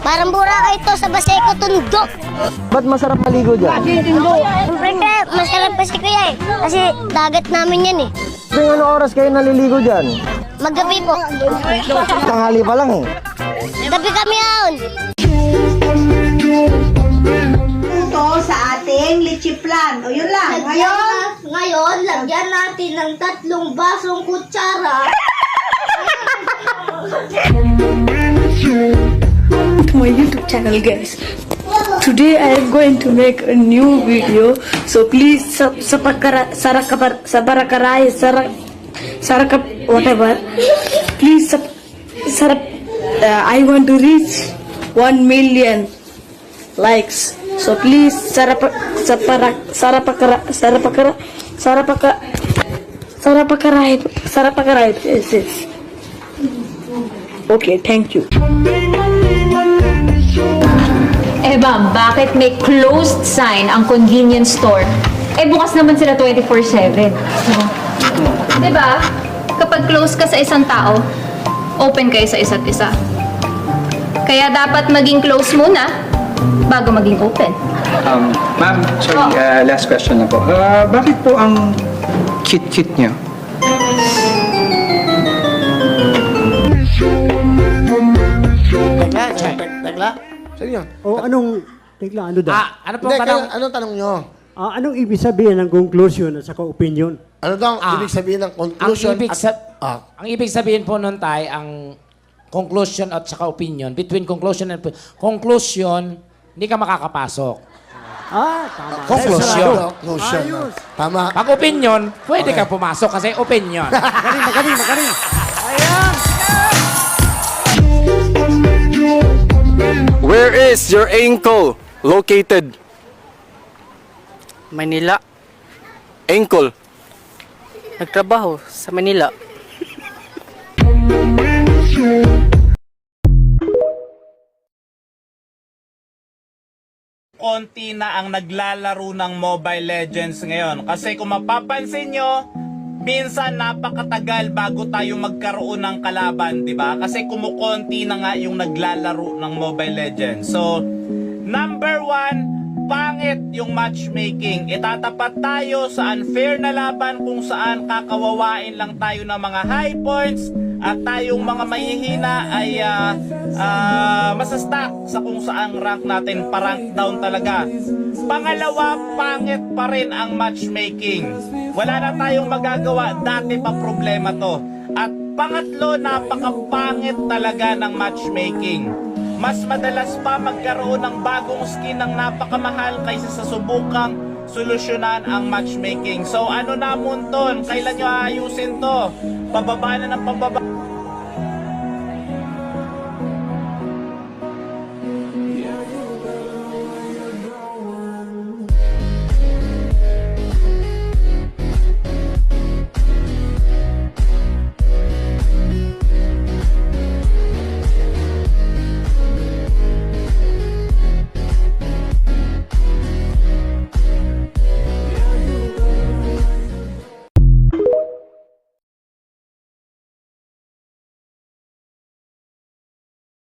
Parang Boracay ito sa Baseco Tundok. Ba't masarap maligo dyan? Siyempre kaya masarap pa si Kuya eh. Kasi dagat namin yan eh. Tuwing anong oras kayo naliligo dyan? Maggabi po. Tanghali pa lang eh. Gabi kami yun. Ito sa ating lichiplan. O yun lang. Ngayon, lagyan natin ng 3 basong kutsara. To my YouTube channel, guys. Today I am going to make a new video, so please whatever. Please I want to reach 1 million likes. So please yes. Okay, thank you. Eh ma'am, bakit may closed sign ang convenience store? Eh bukas naman sila 24/7. Diba? Kapag close ka sa isang tao, open kayo sa isa't isa. Kaya dapat maging close muna bago maging open. Ma'am, sorry, last question na po. Bakit po ang cute-cute niyo? Tekla? Saan yun? O anong, tekla, ano daw? Ano po tanong? Anong tanong nyo? Anong ibig sabihin ng conclusion at saka opinion? Ano daw ang ibig sabihin ng conclusion? Ang ibig sabihin po nun tayo, ang conclusion at saka opinion, between conclusion and conclusion, hindi ka makakapasok. Tama. Conclusion. Conclusion. Tama. Pag opinion, pwede ka pumasok kasi opinion. Magaling. Where is your ankle located? Manila. Ankle. Nagtrabaho sa Manila. Konti na ang naglalaro ng Mobile Legends ngayon. Kasi kung mapapansin nyo, minsan napakatagal bago tayo magkaroon ng kalaban, di ba? Kasi kumukonti na nga yung naglalaro ng Mobile Legends. So, number 1, pangit yung matchmaking. Itatapat tayo sa unfair na laban kung saan kakawawain lang tayo ng mga high points at tayong mga mahihina ay masastack sa kung saan rank natin, pa-rank down talaga. Pangalawa, pangit pa rin ang matchmaking. Wala na tayong magagawa, dati pa problema to. At pangatlo, napakapangit talaga ng matchmaking. Mas madalas pa magkaroon ng bagong skin ng napakamahal kaysa sa subukang solusyonan ang matchmaking. So ano na munton? Kailan nyo ayusin to? Pababa na ng pababa.